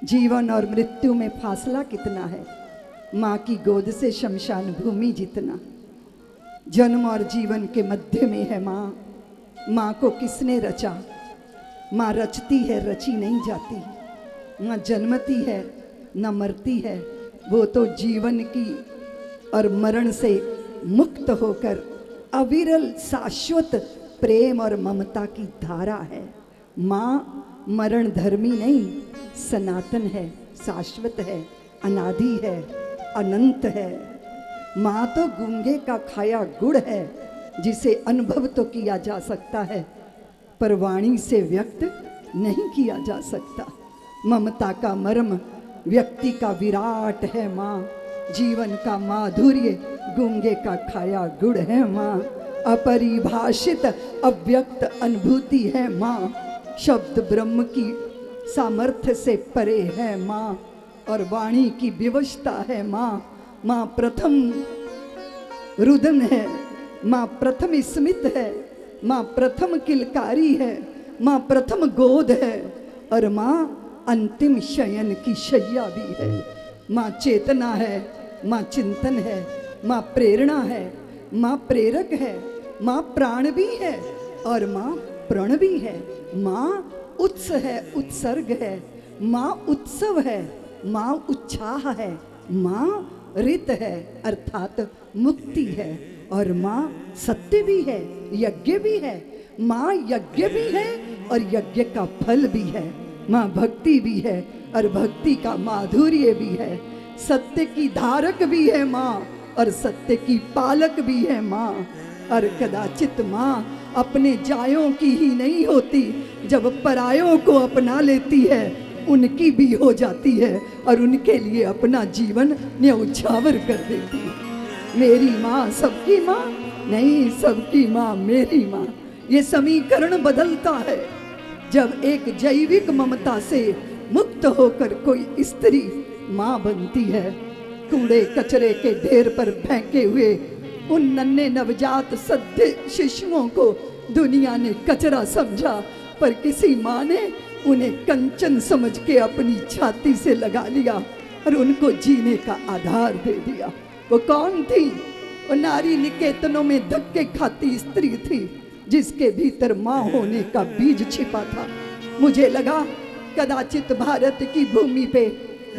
जीवन और मृत्यु में फासला कितना है, माँ की गोद से शमशान भूमि जितना। जन्म और जीवन के मध्य में है माँ। माँ को किसने रचा? माँ रचती है, रची नहीं जाती। माँ जन्मती है, न मरती है। वो तो जीवन की और मरण से मुक्त होकर अविरल शाश्वत प्रेम और ममता की धारा है। माँ मरण धर्मी नहीं, सनातन है, शाश्वत है, अनादि है, अनंत है। माँ तो गूंगे का खाया गुड़ है, जिसे अनुभव तो किया जा सकता है पर वाणी से व्यक्त नहीं किया जा सकता। ममता का मर्म व्यक्ति का विराट है माँ। जीवन का माधुर्य गूंगे का खाया गुड़ है माँ। अपरिभाषित अव्यक्त अनुभूति है माँ। शब्द ब्रह्म की सामर्थ्य से परे है माँ और वाणी की विवशता है माँ। माँ प्रथम रुदन है, माँ प्रथम स्मित है, माँ प्रथम किलकारी है, माँ प्रथम गोद है और माँ अंतिम शयन की शैया भी है। माँ चेतना है, माँ चिंतन है, माँ प्रेरणा है, माँ प्रेरक है, माँ प्राण भी है और माँ प्रण भी है। माँ उत्स है, उत्सर्ग है, माँ उत्सव है, माँ उत्साह है, माँ ऋत है अर्थात मुक्ति है और माँ सत्य भी है, यज्ञ भी है। माँ यज्ञ भी है और यज्ञ का फल भी है। माँ भक्ति भी है और भक्ति का माधुर्य भी है। सत्य की धारक भी है माँ और सत्य की पालक भी है माँ। और कदाचित माँ अपने जायों की ही नहीं होती, जब परायों को अपना लेती है उनकी भी हो जाती है और उनके लिए अपना जीवन न्यौछावर कर देती है। मेरी माँ सबकी माँ नहीं, सबकी माँ मेरी माँ। ये समीकरण बदलता है जब एक जैविक ममता से मुक्त होकर कोई स्त्री माँ बनती है। कूड़े कचरे के ढेर पर फेंके हुए उन नन्हे नवजात सद्य शिशुओं को दुनिया ने कचरा समझा, पर किसी माँ ने उन्हें कंचन समझ के अपनी छाती से लगा लिया और उनको जीने का आधार दे दिया। वो कौन थी? वो नारी निकेतनों में धक्के खाती स्त्री थी जिसके भीतर माँ होने का बीज छिपा था। मुझे लगा कदाचित भारत की भूमि पे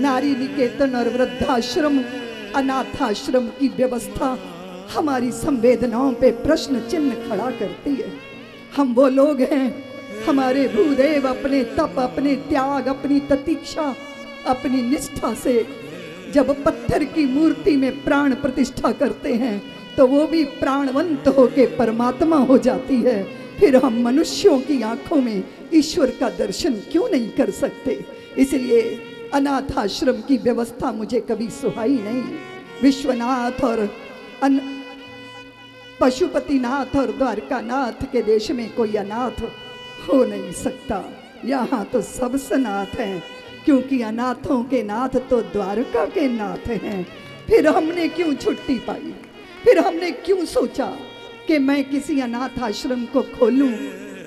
नारी निकेतन और वृद्धाश्रम अनाथाश्रम की व्यवस्था हमारी संवेदनाओं पे प्रश्न चिन्ह खड़ा करती है। हम वो लोग हैं, हमारे भूदेव अपने तप, अपने त्याग, अपनी प्रतीक्षा, अपनी निष्ठा से जब पत्थर की मूर्ति में प्राण प्रतिष्ठा करते हैं तो वो भी प्राणवंत होके परमात्मा हो जाती है। फिर हम मनुष्यों की आंखों में ईश्वर का दर्शन क्यों नहीं कर सकते? इसलिए अनाथ आश्रम की व्यवस्था मुझे कभी सुहाई नहीं। विश्वनाथ और पशुपतिनाथ और द्वारकानाथ के देश में कोई अनाथ हो नहीं सकता। यहाँ तो सब सनाथ हैं, क्योंकि अनाथों के नाथ तो द्वारका के नाथ हैं। फिर हमने क्यों छुट्टी पाई? फिर हमने क्यों सोचा कि मैं किसी अनाथ आश्रम को खोलूं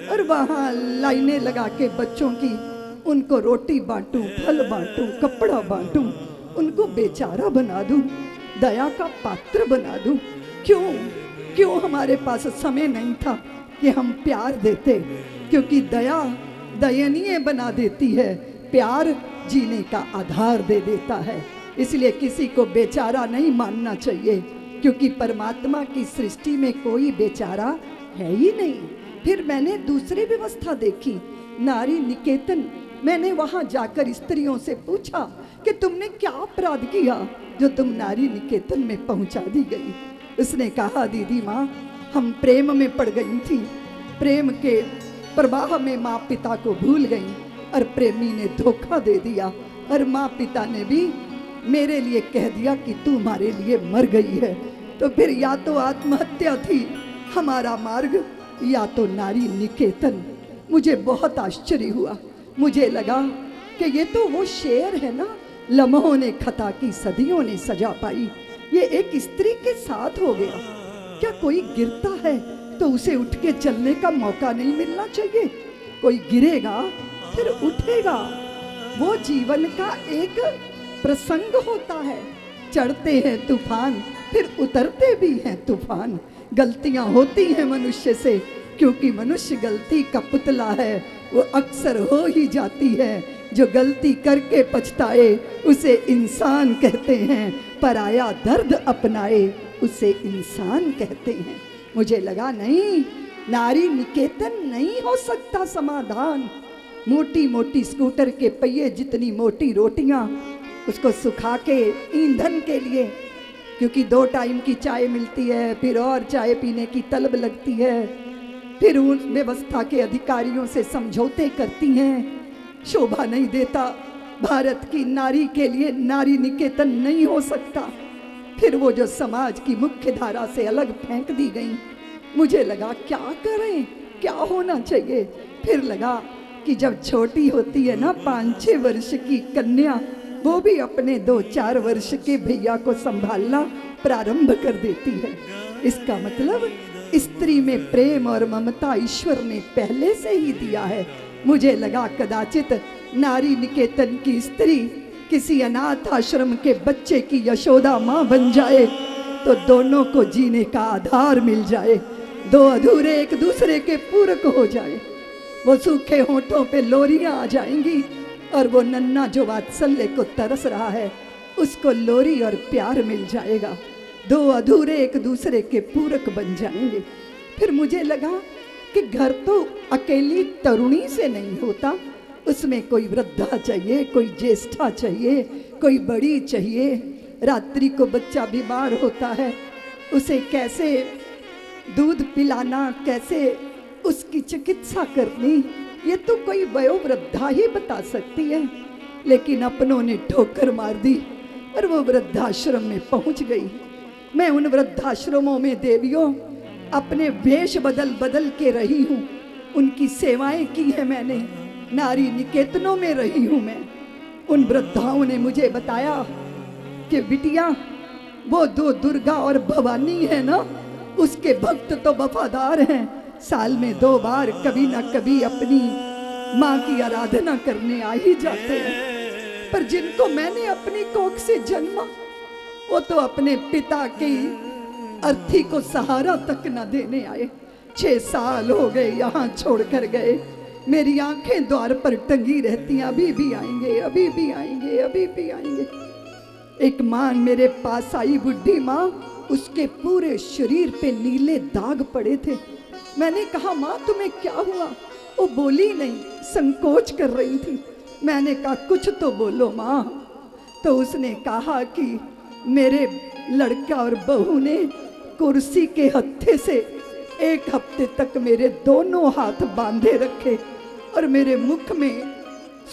और वहाँ लाइनें लगा के बच्चों की उनको रोटी बांटूं, फल बांटूं, कपड़ा बांटूं, उनको बेचारा बना दूं, दया का पात्र बना दूं? क्यों हमारे पास समय नहीं था कि हम प्यार देते? क्योंकि दया दयनीय बना देती है, प्यार जीने का आधार दे देता है। इसलिए किसी को बेचारा नहीं मानना चाहिए, क्योंकि परमात्मा की सृष्टि में कोई बेचारा है ही नहीं। फिर मैंने दूसरी व्यवस्था देखी, नारी निकेतन। मैंने वहां जाकर स्त्रियों से पूछा कि तुमने क्या अपराध किया जो तुम नारी निकेतन में पहुंचा दी गई? उसने कहा, दीदी माँ, हम प्रेम में पड़ गई थी, प्रेम के प्रवाह में माँ पिता को भूल गई और प्रेमी ने धोखा दे दिया और माँ पिता ने भी मेरे लिए कह दिया कि तू हमारे लिए मर गई है। तो फिर या तो आत्महत्या थी हमारा मार्ग या तो नारी निकेतन। मुझे बहुत आश्चर्य हुआ। मुझे लगा कि ये तो वो शेर है ना, लम्हों ने खता की सदियों ने सजा पाई। ये एक स्त्री के साथ हो गया। क्या कोई गिरता है तो उसे उठ के चलने का मौका नहीं मिलना चाहिए? कोई गिरेगा फिर उठेगा, वो जीवन का एक प्रसंग होता है। चढ़ते हैं तूफान, फिर उतरते भी हैं तूफान। गलतियां होती हैं मनुष्य से, क्योंकि मनुष्य गलती का पुतला है, वो अक्सर हो ही जाती है। जो गलती करके पछताए उसे इंसान कहते हैं, पराया दर्द अपनाए उसे इंसान कहते हैं। मुझे लगा नहीं, नारी निकेतन नहीं हो सकता समाधान। मोटी मोटी स्कूटर के पहिए जितनी मोटी रोटियां, उसको सुखा के ईंधन के लिए, क्योंकि 2 टाइम की चाय मिलती है, फिर और चाय पीने की तलब लगती है, फिर उन व्यवस्था के अधिकारियों से समझौते करती हैं। शोभा नहीं देता। भारत की नारी के लिए नारी निकेतन नहीं हो सकता। फिर वो जो समाज की मुख्य धारा से अलग फेंक दी गई, मुझे लगा क्या करें, क्या होना चाहिए। फिर लगा कि जब छोटी होती है ना 5-6 वर्ष की कन्या, वो भी अपने 2-4 वर्ष के भैया को संभालना प्रारंभ कर देती है। इसका मतलब स्त्री में प्रेम और ममता ईश्वर ने पहले से ही दिया है। मुझे लगा कदाचित नारी निकेतन की स्त्री किसी अनाथ आश्रम के बच्चे की यशोदा माँ बन जाए तो दोनों को जीने का आधार मिल जाए, 2 अधूरे एक दूसरे के पूरक हो जाए। वो सूखे होठों पे लोरियां आ जाएंगी और वो नन्हा जो वात्सल्य को तरस रहा है उसको लोरी और प्यार मिल जाएगा। 2 अधूरे एक दूसरे के पूरक बन जाएंगे। फिर मुझे लगा कि घर तो अकेली तरुणी से नहीं होता, उसमें कोई वृद्धा चाहिए, कोई ज्येष्ठा चाहिए, कोई बड़ी चाहिए। रात्रि को बच्चा बीमार होता है, उसे कैसे दूध पिलाना, कैसे उसकी चिकित्सा करनी, ये तो कोई वयोवृद्धा ही बता सकती है। लेकिन अपनों ने ठोकर मार दी और वो वृद्धाश्रम में पहुंच गई। मैं उन वृद्धाश्रमों में देवियों अपने वेश बदल बदल के रही हूँ, उनकी सेवाएं की है मैंने। नारी निकेतनों में रही हूँ मैं। उन वृद्धाओं ने मुझे बताया कि बिटिया, वो 2 दुर्गा और भवानी है ना, उसके भक्त तो वफादार हैं, साल में 2 बार कभी ना कभी अपनी माँ की आराधना करने आ ही जाते हैं। पर जिनको मैंने अपनी कोख से जन्मा, वो तो अपने पिता की अर्थी को सहारा तक न देने आए। 6 साल हो गए यहाँ छोड़कर गए। मेरी आंखें द्वार पर टंगी रहती हैं, अभी भी आएंगे, अभी भी आएंगे, अभी भी आएंगे। एक माँ मेरे पास आई, बुढ़ी माँ, उसके पूरे शरीर पे नीले दाग पड़े थे। मैंने कहा माँ तुम्हें क्या हुआ? वो बोली नहीं, संकोच कर रही थी। मैंने कहा कुछ तो बोलो माँ। तो उसने कहा कि मेरे लड़का और बहू ने कुर्सी के हत्थे से 1 हफ्ते तक मेरे दोनों हाथ बांधे रखे और मेरे मुख में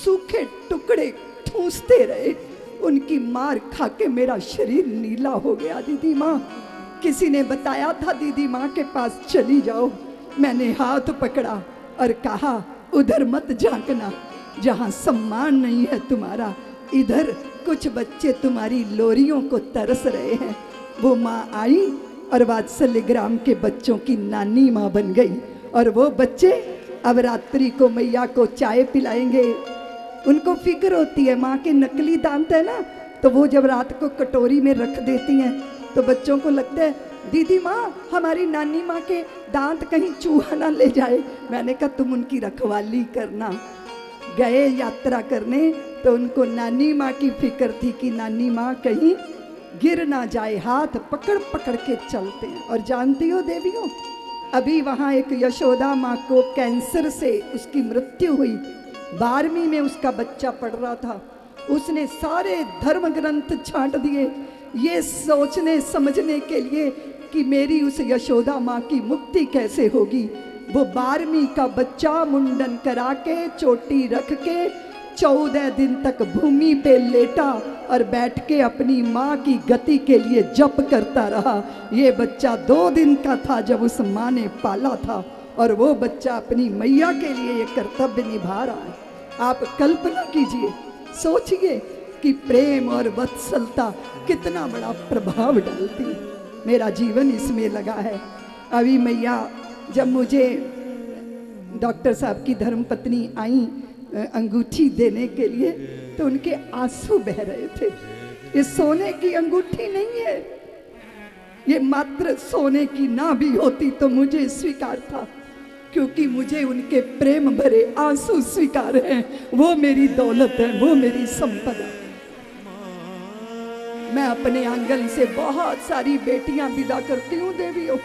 सूखे टुकड़े ठूंसते रहे। उनकी मार खा के मेरा शरीर नीला हो गया। दीदी माँ, किसी ने बताया था दीदी माँ के पास चली जाओ। मैंने हाथ पकड़ा और कहा उधर मत झांकना, जहाँ सम्मान नहीं है तुम्हारा। इधर कुछ बच्चे तुम्हारी लोरियों को तरस रहे हैं। वो माँ आई और वात्सल्य ग्राम के बच्चों की नानी माँ बन गई। और वो बच्चे अब रात्रि को मैया को चाय पिलाएंगे। उनको फिक्र होती है, माँ के नकली दांत है ना, तो वो जब रात को कटोरी में रख देती हैं तो बच्चों को लगता है दीदी माँ हमारी नानी माँ के दांत कहीं चूहा ना ले जाए। मैंने कहा तुम उनकी रखवाली करना। गए यात्रा करने तो उनको नानी माँ की फिक्र थी कि नानी माँ कहीं गिर ना जाए, हाथ पकड़ पकड़ के चलते हैं। और जानती हो देवियों, अभी वहाँ एक यशोदा माँ को कैंसर से उसकी मृत्यु हुई। 12वीं में उसका बच्चा पढ़ रहा था। उसने सारे धर्म ग्रंथ छांट दिए ये सोचने समझने के लिए कि मेरी उस यशोदा माँ की मुक्ति कैसे होगी। वो 12वीं का बच्चा मुंडन करा के चोटी रख के 14 दिन तक भूमि पे लेटा और बैठ के अपनी माँ की गति के लिए जप करता रहा। ये बच्चा 2 दिन का था जब उस माँ ने पाला था, और वो बच्चा अपनी मैया के लिए ये कर्तव्य निभा रहा है। आप कल्पना कीजिए, सोचिए कि प्रेम और वत्सलता कितना बड़ा प्रभाव डालती है। मेरा जीवन इसमें लगा है। अभी मैया जब मुझे डॉक्टर साहब की धर्मपत्नी आई अंगूठी देने के लिए, तो उनके आंसू बह रहे थे। ये सोने की अंगूठी नहीं है, ये मात्र सोने की ना भी होती तो मुझे स्वीकार था, क्योंकि मुझे उनके प्रेम भरे आंसू स्वीकार हैं। वो मेरी दौलत है, वो मेरी संपदा। मैं अपने आंगन से बहुत सारी बेटियां विदा करती हूँ देवियों।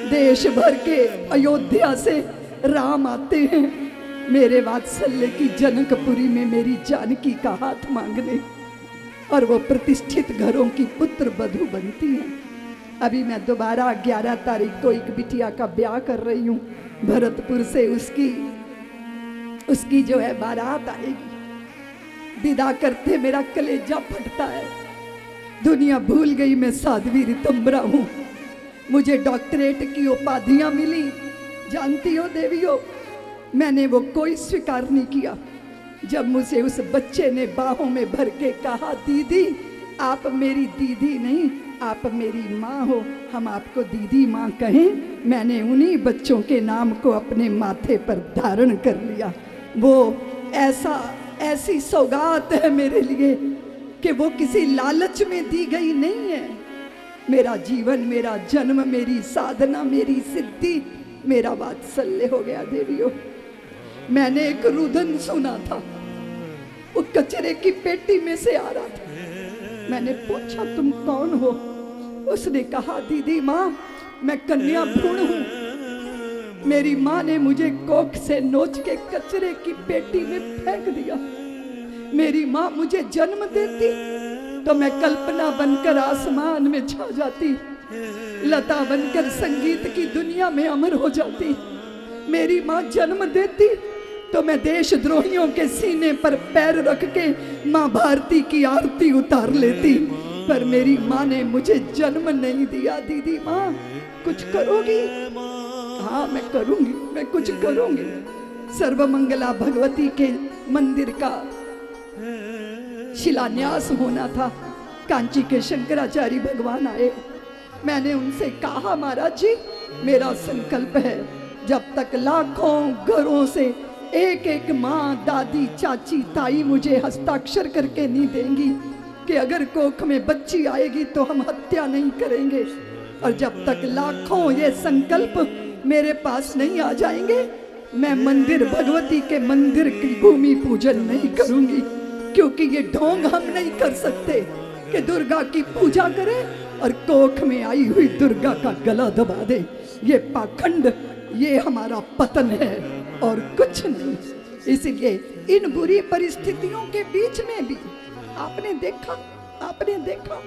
देश भर के अयोध्या से राम आते हैं मेरे वात्सल्य की जनकपुरी में मेरी जानकी का हाथ मांगने, और वो प्रतिष्ठित घरों की पुत्र वधू बनती हैं। अभी मैं दोबारा 11 तारीख को एक बिटिया का ब्याह कर रही हूँ भरतपुर से। उसकी जो है बारात आएगी। विदा करते मेरा कलेजा फटता है। दुनिया भूल गई मैं साध्वी ऋतंबरा हूँ। मुझे डॉक्टरेट की उपाधियाँ मिली, जानती हो देवियों, मैंने वो कोई स्वीकार नहीं किया। जब मुझे उस बच्चे ने बाहों में भर के कहा, दीदी आप मेरी दीदी नहीं, आप मेरी माँ हो, हम आपको दीदी माँ कहें, मैंने उन्हीं बच्चों के नाम को अपने माथे पर धारण कर लिया। वो ऐसी सौगात है मेरे लिए कि वो किसी लालच में दी गई नहीं है। मेरा जीवन, मेरा जन्म, मेरी साधना, मेरी सिद्धि, मेरा वात्सल्य हो गया देवियों। मैंने एक रुदन सुना था, वो कचरे की पेटी में से आ रहा था। मैंने पूछा तुम कौन हो? उसने कहा दीदी माँ मैं कन्या भ्रूण हूँ। मेरी माँ ने मुझे कोख से नोच के कचरे की पेटी में फेंक दिया। मेरी माँ मुझे जन्म देती तो मैं कल्पना बनकर आसमान में छा जाती, लता बनकर संगीत की दुनिया में अमर हो जाती। मेरी माँ जन्म देती तो मैं देशद्रोहियों के सीने पर पैर रख के माँ भारती की आरती उतार लेती। पर मेरी माँ ने मुझे जन्म नहीं दिया। दीदी माँ कुछ करोगी? हाँ मैं करूंगी, मैं कुछ करूंगी। सर्वमंगला भगवती के मंदिर का शिलान्यास होना था। कांची के शंकराचार्य भगवान आए। मैंने उनसे कहा महाराज जी मेरा संकल्प है, जब तक लाखों घरों से एक एक माँ, दादी, चाची, ताई मुझे हस्ताक्षर करके नहीं देंगी कि अगर कोख में बच्ची आएगी तो हम हत्या नहीं करेंगे, और जब तक लाखों ये संकल्प मेरे पास नहीं आ जाएंगे, मैं मंदिर, भगवती के मंदिर की भूमि पूजन नहीं करूंगी। क्योंकि ये ढोंग हम नहीं कर सकते कि दुर्गा की पूजा करें और कोख में आई हुई दुर्गा का गला दबा दे। ये पाखंड, ये हमारा पतन है और कुछ नहीं। इसलिए इन बुरी परिस्थितियों के बीच में भी आपने देखा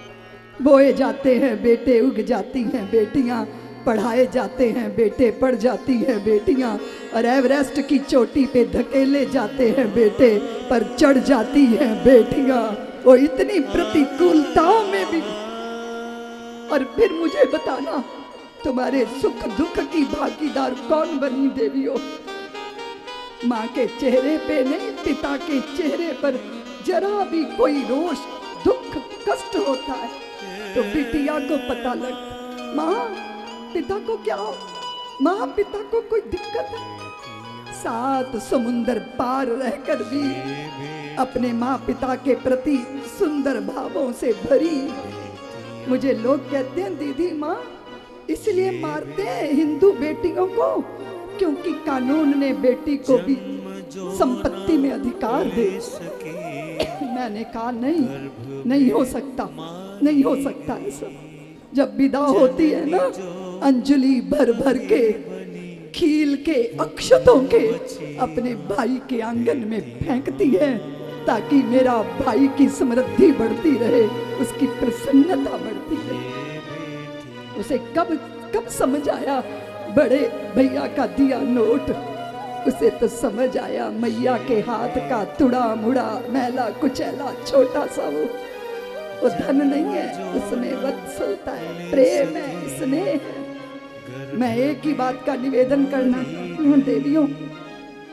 बोए जाते हैं बेटे, उग जाती हैं बेटियां, पढ़ाए जाते हैं बेटे, पढ़ जाती हैं बेटियां, और एवरेस्ट की चोटी पे धकेले जाते हैं बेटे, पर चढ़ जाती हैं बेटियां। वो इतनी प्रतिकूलताओं में भी। और फिर मुझे बताना तुम्हारे सुख दुख की भागीदार कौन बनी देवियों? माँ के चेहरे पे नहीं, पिता के चेहरे पर जरा भी कोई रोष, दुख, कष्ट होता है तो बिटिया को पता लगता, माँ पिता को क्या हो, माँ पिता को कोई दिक्कत है। 7 समुंदर पार रहकर भी अपने माँ पिता के प्रति सुंदर भावों से भरी। मुझे लोग कहते हैं दीदी माँ इसलिए मारते हैं हिंदू बेटियों को क्योंकि कानून ने बेटी को भी संपत्ति में अधिकार दे। मैंने कहा नहीं हो सकता, नहीं हो सकता ऐसा। जब विदा होती है ना, अंजलि भर भर के खील के अक्षतों के अपने भाई के आंगन में फेंकती है ताकि मेरा भाई की समृद्धि बढ़ती रहे, उसकी प्रसन्नता बढ़ती रहे। उसे कब समझ आया बड़े भैया का दिया नोट, उसे तो समझ आया मैया के हाथ का तुड़ा मुड़ा मैला कुचैला छोटा सा वो धन नहीं है, उसमें वत्सलता है, प्रेम है, स्नेह है। मैं एक ही बात का निवेदन करना हूँ देवियों,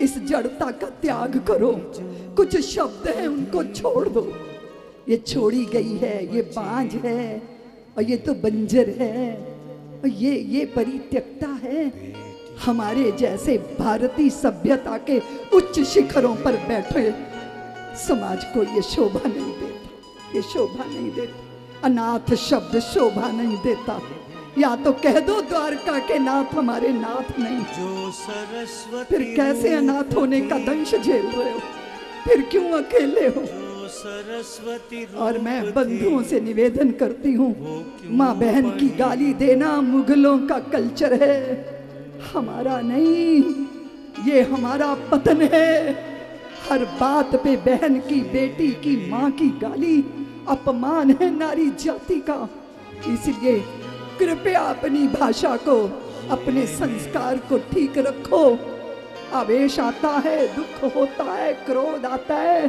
इस जड़ता का त्याग करो। कुछ शब्द हैं उनको छोड़ दो। ये छोड़ी गई है, ये बांझ है, और ये तो बंजर है, और ये परित्यक्ता है। हमारे जैसे भारतीय सभ्यता के उच्च शिखरों पर बैठे समाज को ये शोभा नहीं देता, ये शोभा नहीं देता। अनाथ शब्द शोभा नहीं देता। या तो कह दो द्वारका के नाथ हमारे नाथ नहीं, जो सरस्वती फिर कैसे अनाथ होने का दंश झेल रहे हो, फिर क्यों अकेले हो। और मैं बंधुओं से निवेदन करती हूँ, माँ बहन की गाली देना मुगलों का कल्चर है, हमारा नहीं। ये हमारा पतन है। हर बात पे बहन की, बेटी की, माँ की गाली अपमान है नारी जाति का। इसलिए कृपया अपनी भाषा को, अपने संस्कार को ठीक रखो। आवेश आता है, दुख होता है, क्रोध आता है,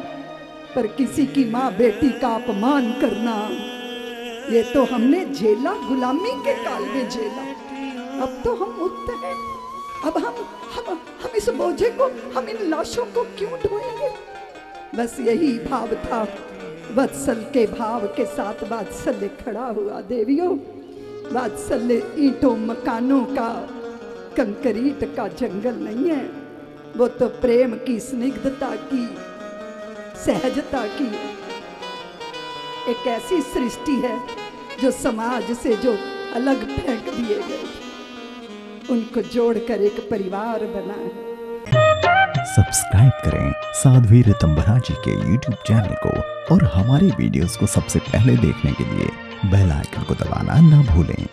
पर किसी की माँ बेटी का अपमान करना, ये तो हमने झेला, गुलामी के काल में झेला। अब तो हम मुक्त हैं। अब हम इस बोझे को, हम इन लाशों को क्यों ढोएंगे। बस यही भाव था। वत्सल के भाव के साथ वात्सल्य खड़ा हुआ देवियों। वात्सल्य ईंटों मकानों का, कंक्रीट का जंगल नहीं है, वो तो प्रेम की, स्निग्धता की, सहजता की एक ऐसी सृष्टि है जो समाज से जो अलग फेंक दिए गए, उनको जोड़कर एक परिवार बना है। सब्सक्राइब करें साध्वी ऋतंभरा जी के YouTube चैनल को और हमारे वीडियोस को सबसे पहले देखने के लिए बेल आइकन को दबाना न भूलें।